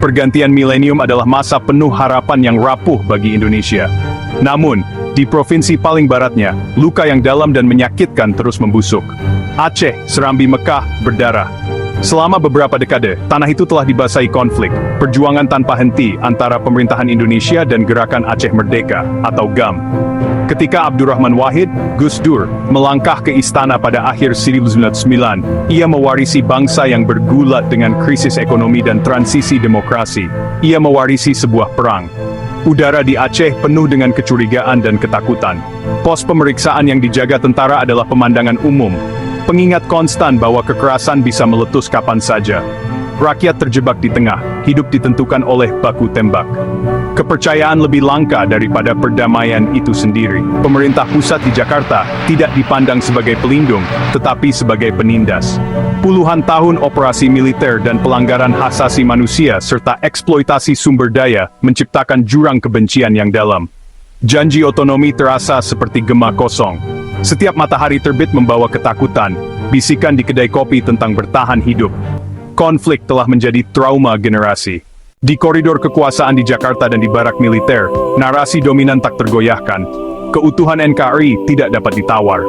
Pergantian milenium adalah masa penuh harapan yang rapuh bagi Indonesia. Namun, di provinsi paling baratnya, luka yang dalam dan menyakitkan terus membusuk. Aceh, Serambi Mekah, berdarah. Selama beberapa dekade, tanah itu telah dibasahi konflik, perjuangan tanpa henti antara pemerintahan Indonesia dan Gerakan Aceh Merdeka, atau GAM. Ketika Abdurrahman Wahid, Gus Dur, melangkah ke istana pada akhir 1999, ia mewarisi bangsa yang bergulat dengan krisis ekonomi dan transisi demokrasi. Ia mewarisi sebuah perang. Udara di Aceh penuh dengan kecurigaan dan ketakutan. Pos pemeriksaan yang dijaga tentara adalah pemandangan umum, pengingat konstan bahwa kekerasan bisa meletus kapan saja. Rakyat terjebak di tengah, hidup ditentukan oleh baku tembak. Kepercayaan lebih langka daripada perdamaian itu sendiri. Pemerintah pusat di Jakarta tidak dipandang sebagai pelindung, tetapi sebagai penindas. Puluhan tahun operasi militer dan pelanggaran hak asasi manusia serta eksploitasi sumber daya menciptakan jurang kebencian yang dalam. Janji otonomi terasa seperti gema kosong. Setiap matahari terbit membawa ketakutan, bisikan di kedai kopi tentang bertahan hidup. Konflik telah menjadi trauma generasi. Di koridor kekuasaan di Jakarta dan di barak militer, narasi dominan tak tergoyahkan. Keutuhan NKRI tidak dapat ditawar.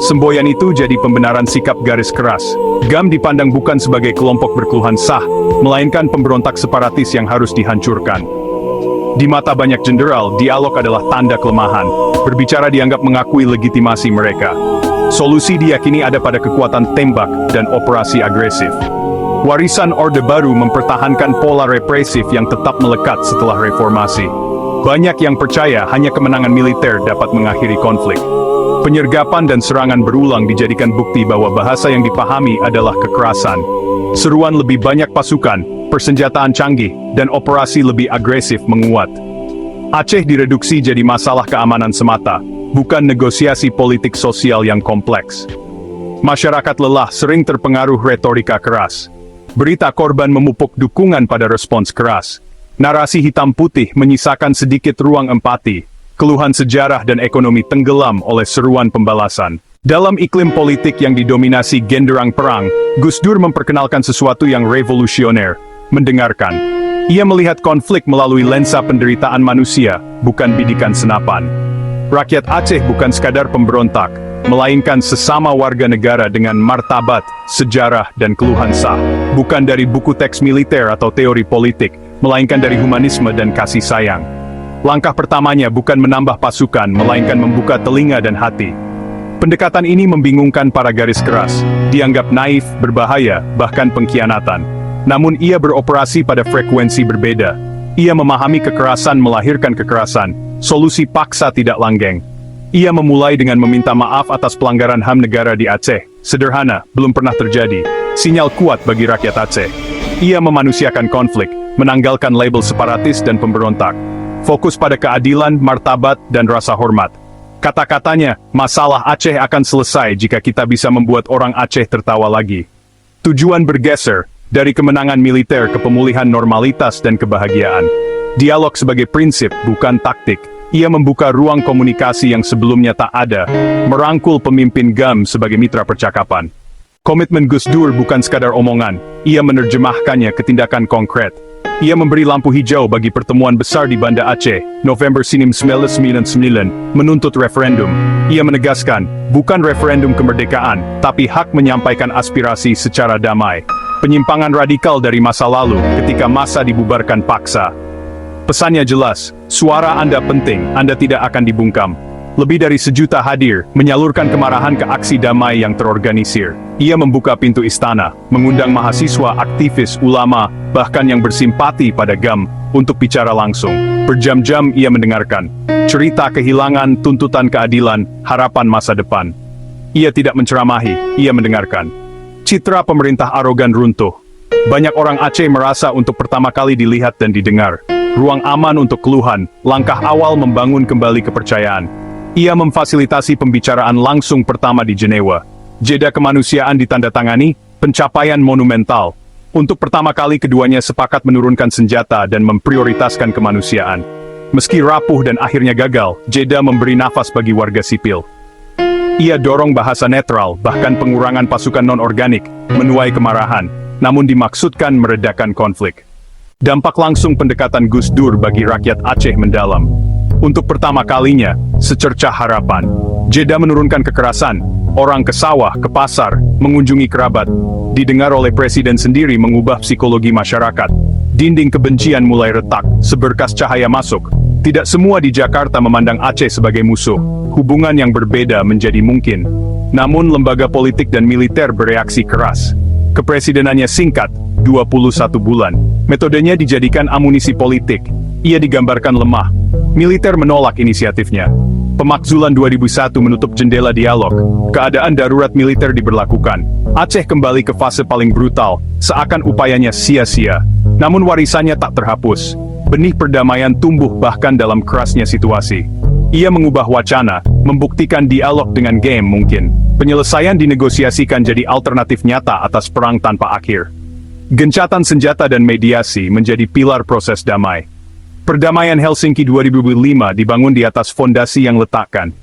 Semboyan itu jadi pembenaran sikap garis keras. GAM dipandang bukan sebagai kelompok berkeluhan sah, melainkan pemberontak separatis yang harus dihancurkan. Di mata banyak jenderal, dialog adalah tanda kelemahan. Berbicara dianggap mengakui legitimasi mereka. Solusi diyakini ada pada kekuatan tembak dan operasi agresif. Warisan Orde Baru mempertahankan pola represif yang tetap melekat setelah reformasi. Banyak yang percaya hanya kemenangan militer dapat mengakhiri konflik. Penyergapan dan serangan berulang dijadikan bukti bahwa bahasa yang dipahami adalah kekerasan. Seruan lebih banyak pasukan, persenjataan canggih, dan operasi lebih agresif menguat. Aceh direduksi jadi masalah keamanan semata, bukan negosiasi politik sosial yang kompleks. Masyarakat lelah sering terpengaruh retorika keras. Berita korban memupuk dukungan pada respons keras. Narasi hitam putih menyisakan sedikit ruang empati. Keluhan sejarah dan ekonomi tenggelam oleh seruan pembalasan. Dalam iklim politik yang didominasi genderang perang, Gus Dur memperkenalkan sesuatu yang revolusioner, mendengarkan. Ia melihat konflik melalui lensa penderitaan manusia, bukan bidikan senapan. Rakyat Aceh bukan sekadar pemberontak, melainkan sesama warga negara dengan martabat, sejarah, dan keluhan sah. Bukan dari buku teks militer atau teori politik, melainkan dari humanisme dan kasih sayang. Langkah pertamanya bukan menambah pasukan, melainkan membuka telinga dan hati. Pendekatan ini membingungkan para garis keras, dianggap naif, berbahaya, bahkan pengkhianatan. Namun ia beroperasi pada frekuensi berbeda. Ia memahami kekerasan melahirkan kekerasan, solusi paksa tidak langgeng. Ia memulai dengan meminta maaf atas pelanggaran HAM negara di Aceh. Sederhana, belum pernah terjadi. Sinyal kuat bagi rakyat Aceh. Ia memanusiakan konflik, menanggalkan label separatis dan pemberontak. Fokus pada keadilan, martabat, dan rasa hormat. Kata-katanya, masalah Aceh akan selesai jika kita bisa membuat orang Aceh tertawa lagi. Tujuan bergeser, dari kemenangan militer ke pemulihan normalitas dan kebahagiaan. Dialog sebagai prinsip, bukan taktik. Ia membuka ruang komunikasi yang sebelumnya tak ada, merangkul pemimpin GAM sebagai mitra percakapan. Komitmen Gus Dur bukan sekadar omongan, ia menerjemahkannya ke tindakan konkret. Ia memberi lampu hijau bagi pertemuan besar di Banda Aceh, November 1999, menuntut referendum. Ia menegaskan, bukan referendum kemerdekaan, tapi hak menyampaikan aspirasi secara damai. Penyimpangan radikal dari masa lalu ketika masa dibubarkan paksa. Pesannya jelas, suara Anda penting, Anda tidak akan dibungkam. Lebih dari 1 juta hadir, menyalurkan kemarahan ke aksi damai yang terorganisir. Ia membuka pintu istana, mengundang mahasiswa, aktivis, ulama, bahkan yang bersimpati pada GAM, untuk bicara langsung. Berjam-jam ia mendengarkan. Cerita kehilangan, tuntutan keadilan, harapan masa depan. Ia tidak menceramahi, ia mendengarkan. Citra pemerintah arogan runtuh. Banyak orang Aceh merasa untuk pertama kali dilihat dan didengar. Ruang aman untuk keluhan, langkah awal membangun kembali kepercayaan. Ia memfasilitasi pembicaraan langsung pertama di Jenewa. Jeda kemanusiaan ditandatangani, pencapaian monumental. Untuk pertama kali keduanya sepakat menurunkan senjata dan memprioritaskan kemanusiaan. Meski rapuh dan akhirnya gagal, Jeddah memberi nafas bagi warga sipil. Ia dorong bahasa netral, bahkan pengurangan pasukan non-organik, menuai kemarahan, namun dimaksudkan meredakan konflik. Dampak langsung pendekatan Gus Dur bagi rakyat Aceh mendalam. Untuk pertama kalinya, secercah harapan. Jeddah menurunkan kekerasan, orang ke sawah, ke pasar, mengunjungi kerabat. Didengar oleh presiden sendiri mengubah psikologi masyarakat. Dinding kebencian mulai retak, seberkas cahaya masuk. Tidak semua di Jakarta memandang Aceh sebagai musuh. Hubungan yang berbeda menjadi mungkin. Namun lembaga politik dan militer bereaksi keras. Kepresidenannya singkat, 21 bulan. Metodenya dijadikan amunisi politik. Ia digambarkan lemah. Militer menolak inisiatifnya. Pemakzulan 2001 menutup jendela dialog. Keadaan darurat militer diberlakukan. Aceh kembali ke fase paling brutal, seakan upayanya sia-sia. Namun warisannya tak terhapus. Benih perdamaian tumbuh bahkan dalam kerasnya situasi. Ia mengubah wacana, membuktikan dialog dengan game mungkin. Penyelesaian dinegosiasikan jadi alternatif nyata atas perang tanpa akhir. Gencatan senjata dan mediasi menjadi pilar proses damai. Perdamaian Helsinki 2005 dibangun di atas fondasi yang letakkan.